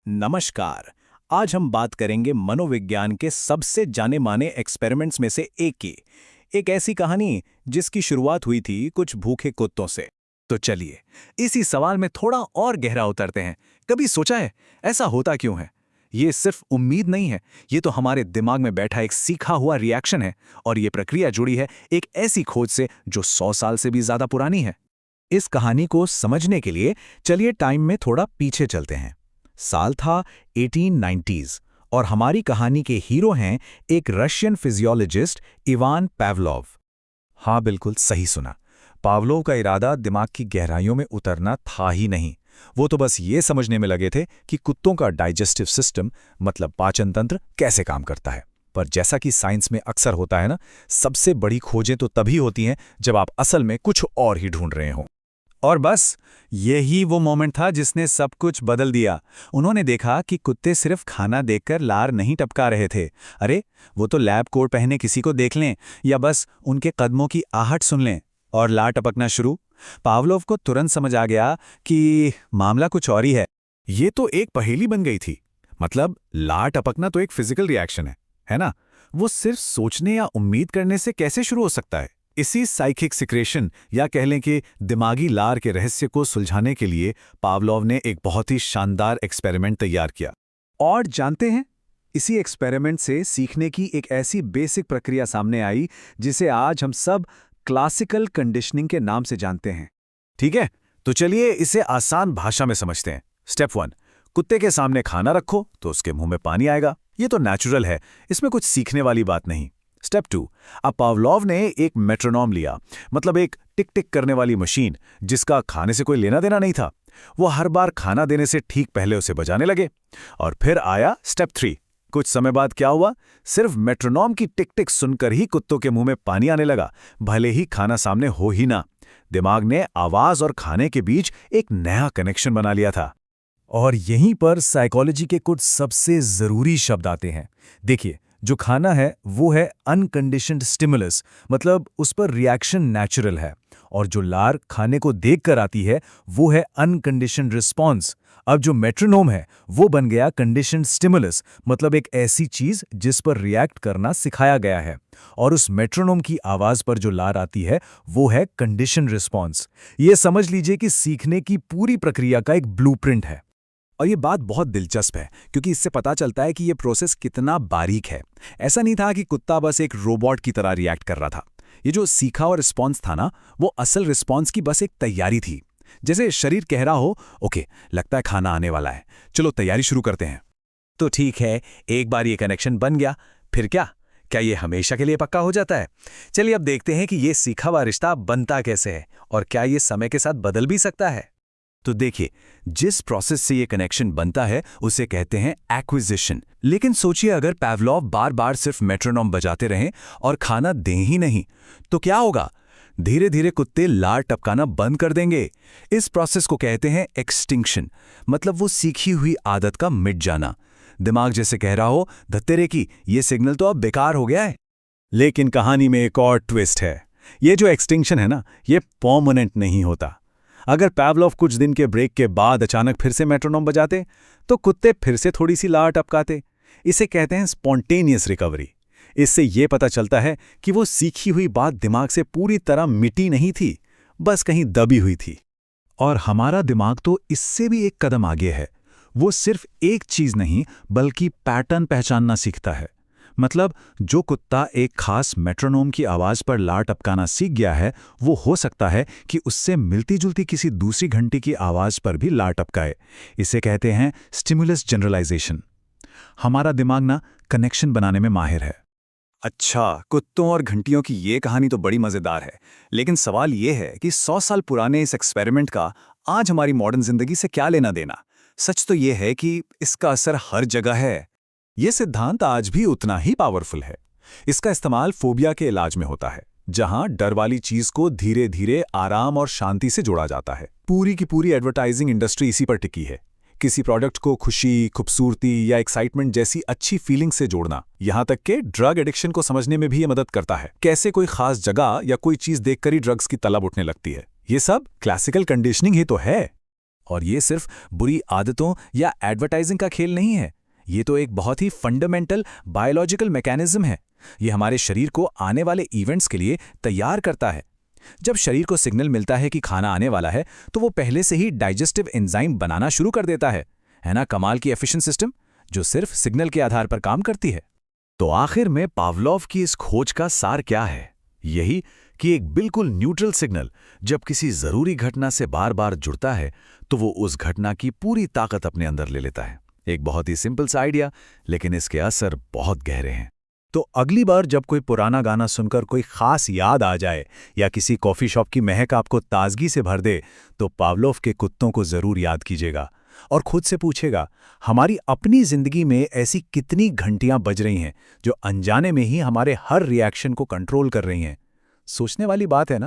नमस्कार। आज हम बात करेंगे मनोविज्ञान के सबसे जाने माने एक्सपेरिमेंट्स में से एक की। एक ऐसी कहानी जिसकी शुरुआत हुई थी कुछ भूखे कुत्तों से। तो चलिए इसी सवाल में थोड़ा और गहरा उतरते हैं। कभी सोचा है ऐसा होता क्यों है? ये सिर्फ उम्मीद नहीं है, ये तो हमारे दिमाग में बैठा एक सीखा हुआ रिएक्शन है। और ये प्रक्रिया जुड़ी है एक ऐसी खोज से जो 100 साल से भी ज्यादा पुरानी है। इस कहानी को समझने के लिए चलिए टाइम में थोड़ा पीछे चलते हैं। साल था 1890s और हमारी कहानी के हीरो हैं एक रशियन फिजियोलॉजिस्ट इवान पावलोव। हाँ, बिल्कुल सही सुना। पावलोव का इरादा दिमाग की गहराइयों में उतरना था ही नहीं। वो तो बस ये समझने में लगे थे कि कुत्तों का डाइजेस्टिव सिस्टम मतलब पाचन तंत्र कैसे काम करता है। पर जैसा कि साइंस में अक्सर होता है ना, सबसे बड़ी खोजें तो तभी होती हैं जब आप असल में कुछ और ही ढूंढ रहे हों। और बस यही वो मोमेंट था जिसने सब कुछ बदल दिया। उन्होंने देखा कि कुत्ते सिर्फ खाना देखकर लार नहीं टपका रहे थे। अरे वो तो लैब कोट पहने किसी को देख लें या बस उनके कदमों की आहट सुन लें और लार टपकना शुरू। पावलोव को तुरंत समझ आ गया कि मामला कुछ और ही है। ये तो एक पहेली बन गई थी। मतलब लार टपकना तो एक फिजिकल रिएक्शन है ना? वो सिर्फ सोचने या उम्मीद करने से कैसे शुरू हो सकता है? इसी साइकिक सिक्रेशन या कह लें कि दिमागी लार के रहस्य को सुलझाने के लिए पावलोव ने एक बहुत ही शानदार एक्सपेरिमेंट तैयार किया। और जानते हैं, इसी एक्सपेरिमेंट से सीखने की एक ऐसी बेसिक प्रक्रिया सामने आई जिसे आज हम सब क्लासिकल कंडीशनिंग के नाम से जानते हैं। ठीक है, तो चलिए इसे आसान भाषा में समझते हैं। स्टेप 1, कुत्ते के सामने खाना रखो तो उसके मुंह में पानी आएगा। ये तो नेचुरल है, इसमें कुछ सीखने वाली बात नहीं। स्टेप 2, अब पावलोव ने एक मेट्रोनोम लिया, मतलब एक टिक टिक करने वाली मशीन जिसका खाने से कोई लेना देना नहीं था। वो हर बार खाना देने से ठीक पहले उसे बजाने लगे। और फिर आया स्टेप 3। कुछ समय बाद क्या हुआ? सिर्फ मेट्रोनोम की टिक टिक सुनकर ही कुत्तों के मुंह में पानी आने लगा, भले ही खाना सामने हो ही ना। दिमाग ने आवाज और खाने के बीच एक नया कनेक्शन बना लिया था। और यहीं पर साइकोलॉजी के कुछ सबसे जरूरी शब्द आते हैं। देखिए, जो खाना है वो है अनकंडीशन्ड स्टिमुलस, मतलब उस पर रिएक्शन नेचुरल है। और जो लार खाने को देखकर आती है वो है अनकंडीशन्ड रिस्पॉन्स। अब जो मेट्रोनोम है वो बन गया कंडीशन्ड स्टिमुलस, मतलब एक ऐसी चीज जिस पर रिएक्ट करना सिखाया गया है। और उस मेट्रोनोम की आवाज पर जो लार आती है वो है कंडीशन्ड रिस्पॉन्स। ये समझ लीजिए कि सीखने की पूरी प्रक्रिया का एक ब्लूप्रिंट है। और ये बात बहुत दिलचस्प है क्योंकि इससे पता चलता है कि ये प्रोसेस कितना बारीक है। ऐसा नहीं था कि कुत्ता बस एक रोबोट की तरह रिएक्ट कर रहा था। ये जो सीखा और रिस्पॉन्स था ना, वो असल रिस्पॉन्स की बस एक तैयारी थी। जैसे शरीर कह रहा हो, ओके लगता है खाना आने वाला है, चलो तैयारी शुरू करते हैं। तो ठीक है, एक बार ये कनेक्शन बन गया, फिर क्या ये हमेशा के लिए पक्का हो जाता है? चलिए अब देखते हैं कि ये सीखा हुआ रिश्ता बनता कैसे है और क्या ये समय के साथ बदल भी सकता है। तो देखिए, जिस प्रोसेस से ये कनेक्शन बनता है उसे कहते हैं एक्विजिशन। लेकिन सोचिए अगर पावलोव बार बार सिर्फ मेट्रोनोम बजाते रहें और खाना दें ही नहीं, तो क्या होगा? धीरे धीरे कुत्ते लार टपकाना बंद कर देंगे। इस प्रोसेस को कहते हैं एक्सटिंक्शन, मतलब वो सीखी हुई आदत का मिट जाना। दिमाग जैसे कह रहा हो, धत्तेरे की ये सिग्नल तो अब बेकार हो गया है। लेकिन कहानी में एक और ट्विस्ट है। ये जो एक्सटिंक्शन है ना, ये परमानेंट नहीं होता। अगर पावलोव कुछ दिन के ब्रेक के बाद अचानक फिर से मेट्रोनोम बजाते तो कुत्ते फिर से थोड़ी सी लार टपकाते। इसे कहते हैं स्पॉन्टेनियस रिकवरी। इससे ये पता चलता है कि वो सीखी हुई बात दिमाग से पूरी तरह मिटी नहीं थी, बस कहीं दबी हुई थी। और हमारा दिमाग तो इससे भी एक कदम आगे है। वो सिर्फ एक चीज नहीं बल्कि पैटर्न पहचानना सीखता है। मतलब जो कुत्ता एक खास मेट्रोनोम की आवाज पर लार टपकाना सीख गया है, वो हो सकता है कि उससे मिलती जुलती किसी दूसरी घंटी की आवाज पर भी लार टपकाए। इसे कहते हैं स्टिमुलस जनरलाइजेशन। हमारा दिमाग ना कनेक्शन बनाने में माहिर है। अच्छा, कुत्तों और घंटियों की ये कहानी तो बड़ी मजेदार है, लेकिन सवाल ये है कि 100 साल पुराने इस एक्सपेरिमेंट का आज हमारी मॉडर्न जिंदगी से क्या लेना देना? सच तो ये है कि इसका असर हर जगह है। ये सिद्धांत आज भी उतना ही पावरफुल है। इसका इस्तेमाल फोबिया के इलाज में होता है, जहां डर वाली चीज को धीरे धीरे आराम और शांति से जोड़ा जाता है। पूरी की पूरी एडवर्टाइजिंग इंडस्ट्री इसी पर टिकी है। किसी प्रोडक्ट को खुशी, खूबसूरती या एक्साइटमेंट जैसी अच्छी फीलिंग से जोड़ना। यहां तक कि ड्रग एडिक्शन को समझने में भी ये मदद करता है। कैसे कोई खास जगह या कोई चीज देखकर ही ड्रग्स की तलब उठने लगती है। ये सब क्लासिकल कंडीशनिंग ही तो है। और ये सिर्फ बुरी आदतों या एडवर्टाइजिंग का खेल नहीं है, ये तो एक बहुत ही फंडामेंटल बायोलॉजिकल मैकेनिज्म है। ये हमारे शरीर को आने वाले इवेंट्स के लिए तैयार करता है। जब शरीर को सिग्नल मिलता है कि खाना आने वाला है, तो वो पहले से ही डाइजेस्टिव एंजाइम बनाना शुरू कर देता है ना? कमाल की एफिशिएंट सिस्टम जो सिर्फ सिग्नल के आधार पर काम करती है। तो आखिर में पावलोव की इस खोज का सार क्या है? यही कि एक बिल्कुल न्यूट्रल सिग्नल जब किसी जरूरी घटना से बार बार जुड़ता है तो वो उस घटना की पूरी ताकत अपने अंदर ले लेता है। एक बहुत ही सिंपल सा आइडिया, लेकिन इसके असर बहुत गहरे हैं। तो अगली बार जब कोई पुराना गाना सुनकर कोई खास याद आ जाए या किसी कॉफ़ी शॉप की महक आपको ताजगी से भर दे, तो पावलोव के कुत्तों को ज़रूर याद कीजिएगा और खुद से पूछेगा, हमारी अपनी ज़िंदगी में ऐसी कितनी घंटियां बज रही हैं जो अनजाने में ही हमारे हर रिएक्शन को कंट्रोल कर रही हैं। सोचने वाली बात है ना?